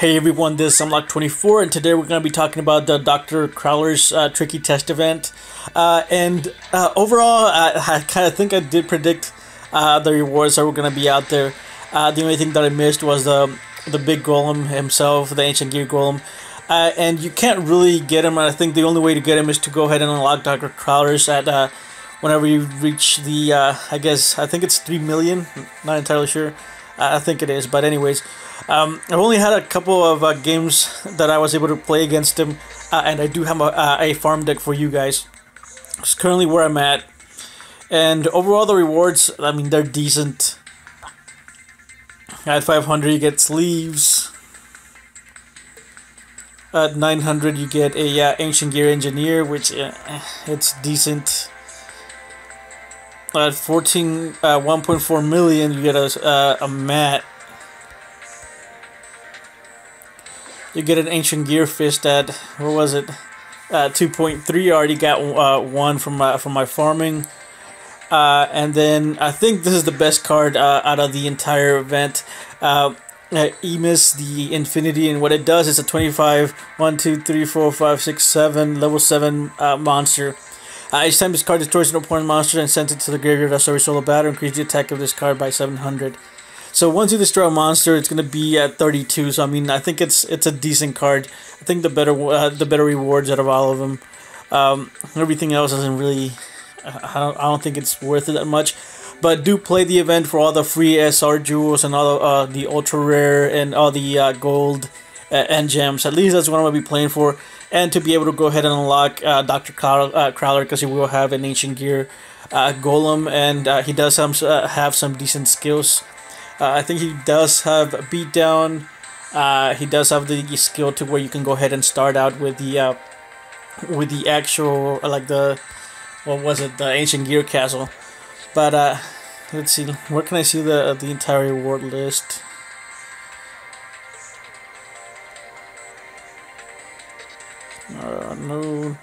Hey everyone, this is Unlock24, and today we're going to be talking about the Dr. Crowler's Tricky Test event. Overall, I kind of think I did predict the rewards that were going to be out there. The only thing that I missed was the big golem himself, the Ancient Gear golem. And you can't really get him, and I think the only way to get him is to go ahead and unlock Dr. Crowler's at whenever you reach the, I think it's 3 million, not entirely sure. I think it is, but anyways, I've only had a couple of games that I was able to play against him, and I do have a farm deck for you guys. It's currently where I'm at, and overall the rewards, I mean, they're decent. At 500 you get sleeves. At 900 you get a Ancient Gear Engineer, which it's decent. At 1.4 million, you get a mat. You get an Ancient Gear Fist at, what was it? 2.3. I already got one from my farming. And then I think this is the best card out of the entire event. Emis, the Infinity, and what it does is a 25, 1, 2, 3, 4, 5, 6, 7, level 7 monster. Each time this card destroys an opponent monster and sends it to the graveyard as a solo battle, increase the attack of this card by 700. So once you destroy a monster, it's going to be at 32. So I mean, I think it's a decent card. I think the better rewards out of all of them. Everything else isn't really. I don't think it's worth it that much. But do play the event for all the free SR jewels and all the ultra rare and all the gold and gems. At least that's what I'm going to be playing for. And to be able to go ahead and unlock Dr. Crowler, because he will have an Ancient Gear golem, and he does have some decent skills. I think he does have beatdown. He does have the skill to where you can go ahead and start out with the actual the Ancient Gear Castle. But let's see, where can I see the entire reward list?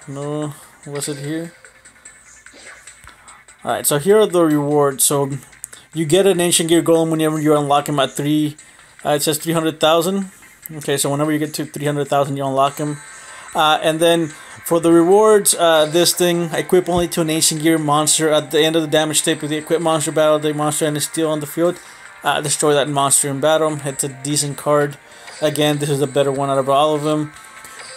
No, was it here? Alright, so here are the rewards. So you get an Ancient Gear Golem whenever you unlock him at 3. It says 300,000. Okay, so whenever you get to 300,000, you unlock him. And then for the rewards, this thing, equip only to an Ancient Gear monster at the end of the damage step. With the equip monster battle, the monster and is still on the field. Destroy that monster in battle. It's a decent card. Again, this is the better one out of all of them.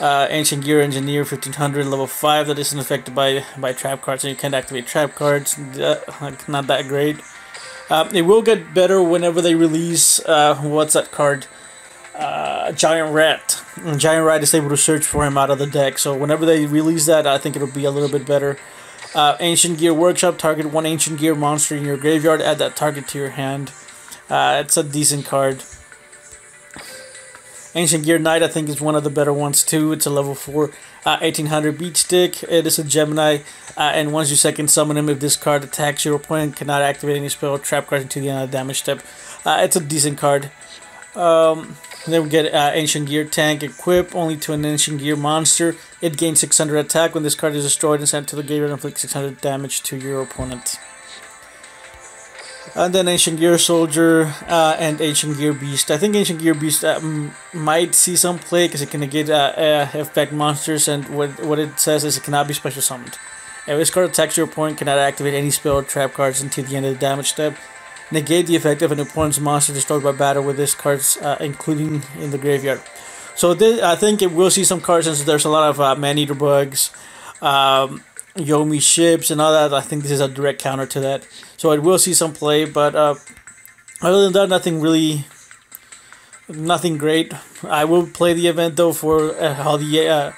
Ancient Gear Engineer 1500, level 5, that isn't affected by trap cards, so you can't activate trap cards. Not that great. It will get better whenever they release, what's that card? Giant Rat. Giant Rat is able to search for him out of the deck, so whenever they release that, I think it'll be a little bit better. Ancient Gear Workshop, target one Ancient Gear monster in your graveyard, add that target to your hand. It's a decent card. Ancient Gear Knight, I think, is one of the better ones too. It's a level 4, 1800 beat stick. It is a Gemini, and once you second summon him, if this card attacks your opponent, cannot activate any spell or trap cards until the end of the damage step. It's a decent card. Then we get Ancient Gear Tank, equip only to an Ancient Gear monster. It gains 600 attack when this card is destroyed and sent to the graveyard and inflicts 600 damage to your opponent. And then Ancient Gear Soldier and Ancient Gear Beast. I think Ancient Gear Beast might see some play because it can negate effect monsters, and what it says is it cannot be special summoned. If this card attacks your opponent, cannot activate any spell or trap cards until the end of the damage step. Negate the effect of an opponent's monster destroyed by battle with this cards, including in the graveyard. So I think it will see some cards, since there's a lot of Man-Eater bugs, Yomi ships and all that. I think this is a direct counter to that, so it will see some play, but other than that, nothing great. I will play the event though for all the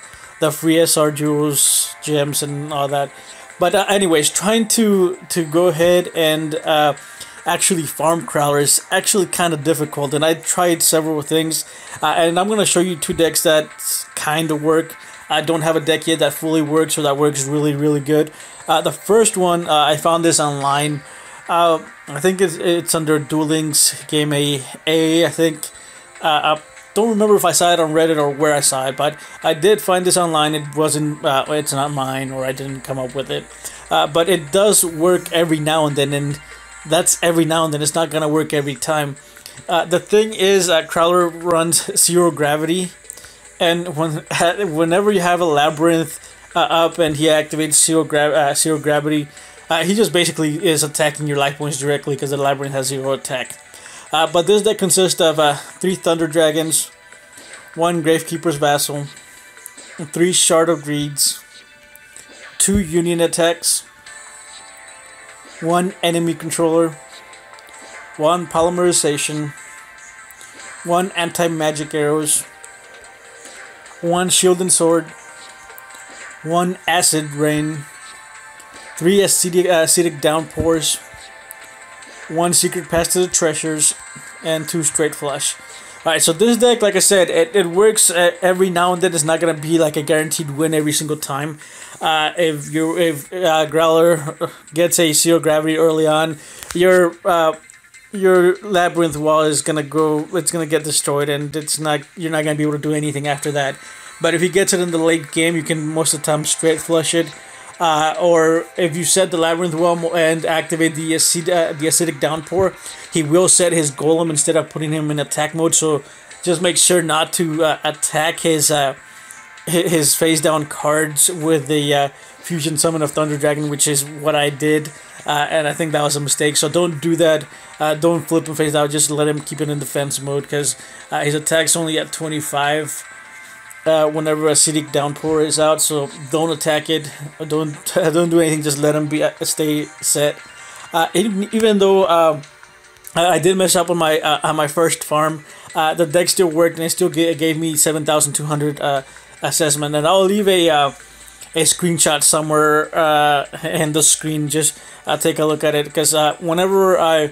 free SR jewels, gems, and all that. But anyways, trying to go ahead and actually farm Crowler is actually kind of difficult, and I tried several things, and I'm gonna show you 2 decks that kind of work. I don't have a deck yet that fully works, so that works really good. The first one, I found this online. I think it's under Dueling's Game A, I think. I don't remember if I saw it on Reddit or where I saw it, but I did find this online. It wasn't, it's not mine, or I didn't come up with it. But it does work every now and then, and that's every now and then. It's not gonna work every time. The thing is, Crowler runs zero gravity, and whenever you have a Labyrinth up and he activates zero gravity, he just basically is attacking your life points directly because the Labyrinth has zero attack. But this deck consists of 3 Thunder Dragons, 1 Gravekeeper's Vassal, 3 Shard of Greeds, 2 Union Attacks, 1 Enemy Controller, 1 Polymerization, 1 Anti-Magic Arrows, 1 Shield and Sword, 1 Acid Rain, 3 Acidic Downpours, 1 Secret Pass to the Treasures, and 2 Straight Flush. Alright, so this deck, like I said, it works every now and then. It's not gonna be like a guaranteed win every single time. If Growler gets a zero gravity early on, your Labyrinth wall is gonna go. It's gonna get destroyed, and you're not gonna be able to do anything after that. But if he gets it in the late game, you can most of the time straight flush it. Or if you set the Labyrinth wall and activate the acidic downpour, he will set his golem instead of putting him in attack mode. So just make sure not to attack his face down cards with the fusion summon of Thunder Dragon, which is what I did, and I think that was a mistake. So don't do that. Don't flip him face down. Just let him keep it in defense mode because his attack's only at 25. Whenever acidic downpour is out, so don't attack it. Don't do anything. Just let him stay set. Even though I did mess up on my first farm, the deck still worked and it still gave me 7,200 assessment. And I'll leave a screenshot somewhere in the screen. Just take a look at it because whenever I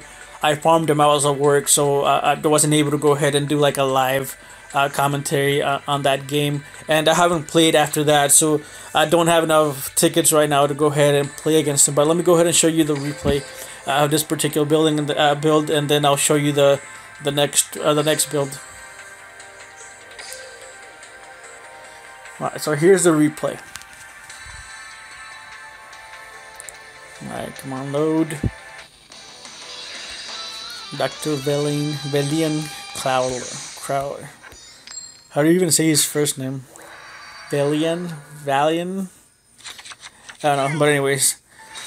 farmed him, I was at work, so I wasn't able to go ahead and do like a live commentary on that game, and I haven't played after that, so I don't have enough tickets right now to go ahead and play against him. But let me go ahead and show you the replay of this particular build, and then I'll show you the next build. Alright, so here's the replay. Alright, come on, load. Dr. Velian Crowler. How do you even say his first name? Valian? I don't know, but anyways.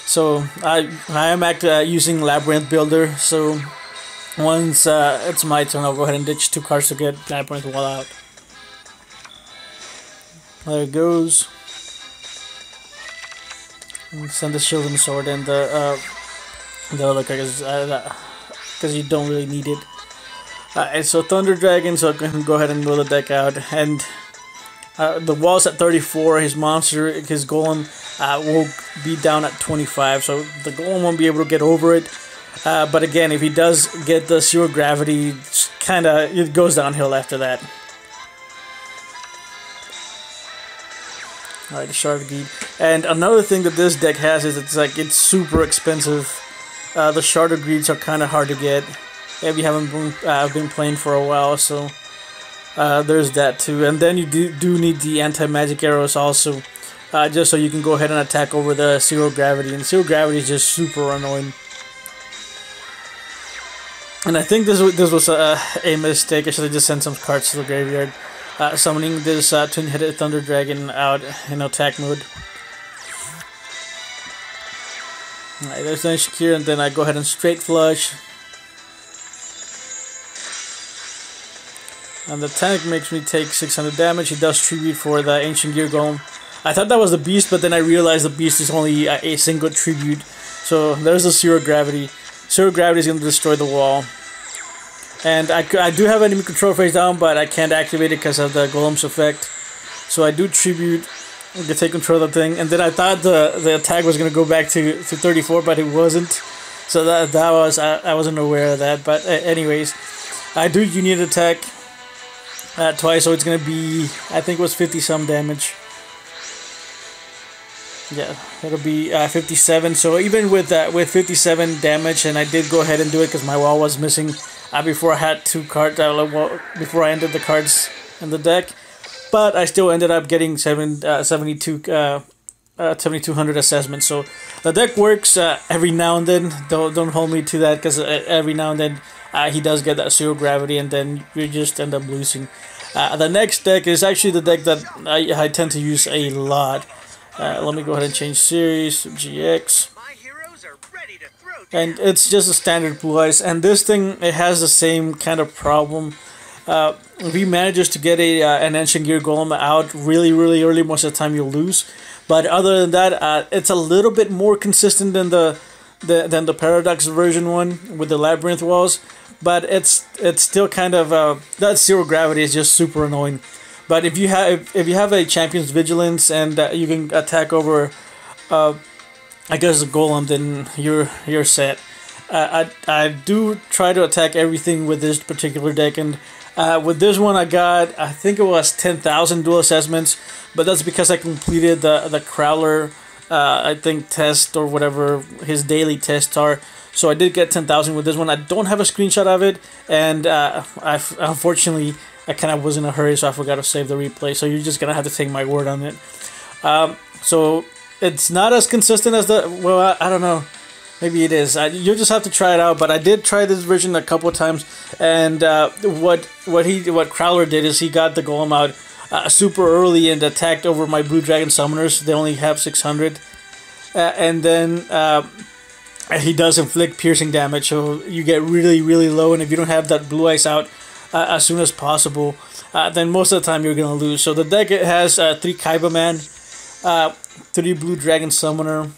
So, I am using Labyrinth Builder, so once it's my turn, I'll go ahead and ditch 2 cards to get Labyrinth Wall out. There it goes. And send the Shield and Sword and the other card, because you don't really need it. And so Thunder Dragon, so I can go ahead and roll the deck out, and the wall's at 34. His monster, his golem, will be down at 25, so the golem won't be able to get over it. But again, if he does get the zero gravity, it goes downhill after that. Alright, the Shard of Greed. And another thing that this deck has is it's super expensive. The Shard of Greeds are kind of hard to get if you haven't been playing for a while, so there's that too. And then you do need the anti-magic arrows also, just so you can go ahead and attack over the zero gravity. And zero gravity is just super annoying. And I think this was a mistake. I should have just sent some cards to the graveyard. Summoning this twin-headed Thunder Dragon out in attack mode. Alright, there's the Shakir, and then I go ahead and straight flush. And the tank makes me take 600 damage. He does tribute for the Ancient Gear Golem. I thought that was the beast, but then I realized the beast is only a single tribute. So there's the zero gravity. Zero gravity is going to destroy the wall. And I do have enemy control face down, but I can't activate it because of the Golem's effect. So I do tribute to take control of the thing. And then I thought the attack was going to go back to 34, but it wasn't. So I wasn't aware of that. But anyways, I do Union attack twice, so it's going to be, I think it was 50 some damage. Yeah, it'll be 57. So even with 57 damage, and I did go ahead and do it because my wall was missing before I had 2 cards, before I ended the cards in the deck. But I still ended up getting 72 7200 assessment. So the deck works every now and then. Don't hold me to that, because every now and then he does get that zero gravity, and then you just end up losing. The next deck is actually the deck that I tend to use a lot. Let me go ahead and change series to GX. And it's just a standard Blue Eyes, and this thing, it has the same kind of problem. If he manages to get an Ancient Gear Golem out really early, most of the time you'll lose. But other than that, it's a little bit more consistent than the Paradox version one with the Labyrinth walls. But it's still kind of that zero gravity is just super annoying. But if you have a Champion's Vigilance and you can attack over I guess a Golem, then you're set. I do try to attack everything with this particular deck, and with this one I think it was 10,000 dual assessments, but that's because I completed the Crowler I think test, or whatever his daily tests are. So I did get 10,000 with this one. I don't have a screenshot of it, and unfortunately I kind of was in a hurry, so I forgot to save the replay. So you're just gonna have to take my word on it. So it's not as consistent as I don't know. Maybe it is. You'll just have to try it out. But I did try this version a couple of times, and what Crowler did is he got the Golem out super early and attacked over my Blue Dragon Summoners. They only have 600, and then he does inflict piercing damage, so you get really low. And if you don't have that Blue Eyes out as soon as possible, then most of the time you're gonna lose. So the deck, it has 3 Kaiba Man, 3 Blue Dragon Summoner,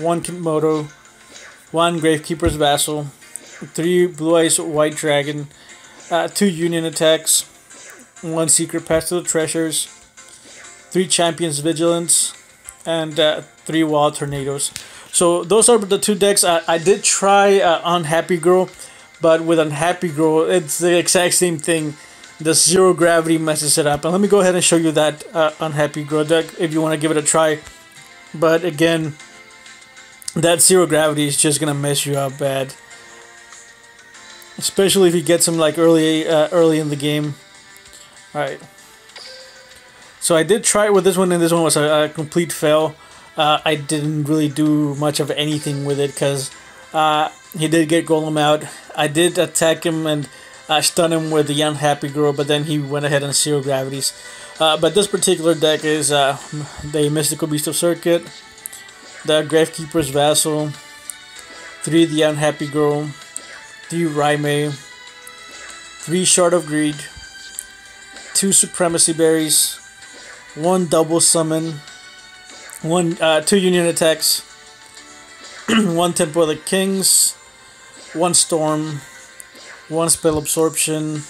1 Komodo, 1 Gravekeeper's Vassal, 3 Blue Eyes White Dragon, 2 Union Attacks, 1 Secret Path to the Treasures, 3 Champion's Vigilance, and 3 Wild Tornadoes. So those are the 2 decks. I did try Unhappy Girl, but with Unhappy Girl, it's the exact same thing. The zero gravity messes it up. And let me go ahead and show you that Unhappy Girl deck if you want to give it a try. But again, that zero gravity is just gonna mess you up bad, especially if you get some like early in the game. All right. So I did try it with this one, and this one was a complete fail. I didn't really do much of anything with it because he did get Golem out. I did attack him and stun him with the Unhappy Girl, but then he went ahead and zero gravities. But this particular deck is the Mystical Beast of Circuit, the Gravekeeper's Vassal, 3 the Unhappy Girl, 3 Raime, 3 Shard of Greed, 2 Supremacy Berries, 1 Double Summon, 2 Union Attacks, 1 Temple of the Kings, 1 Storm, 1 Spell Absorption,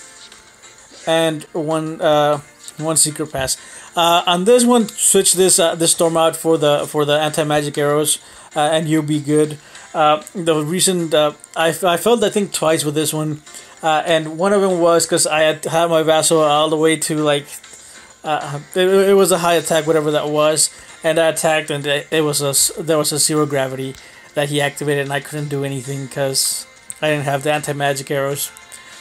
and 1 Secret Pass. On this one, switch this Storm out for the anti-magic arrows, and you'll be good. The reason I failed, I think, twice with this one, and one of them was because I had my Vassal all the way to like it was a high attack, whatever that was, and I attacked, and there was a zero gravity that he activated, and I couldn't do anything because I didn't have the anti-magic arrows.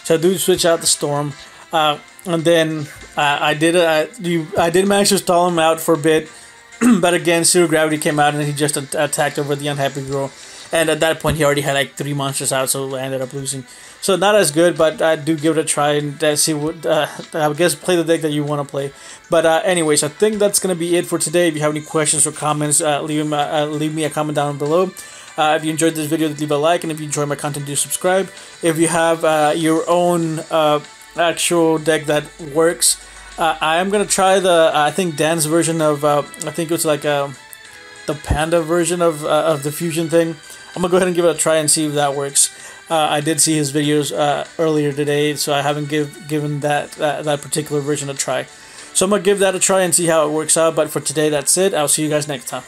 So I do switch out the Storm, and then I did manage to stall him out for a bit, but again, zero gravity came out, and he just attacked over the Unhappy Girl. And at that point, he already had like 3 monsters out, so I ended up losing. So not as good, but I do give it a try and see what I guess play the deck that you want to play. But anyways, I think that's gonna be it for today. If you have any questions or comments, leave me a comment down below. If you enjoyed this video, leave a like, and if you enjoy my content, do subscribe. If you have your own actual deck that works, I am gonna try the I think Dan's version of I think it's like the Panda version of the fusion thing. I'm gonna go ahead and give it a try and see if that works. I did see his videos earlier today, so I haven't given that particular version a try. So I'm gonna give that a try and see how it works out. But for today, that's it. I'll see you guys next time.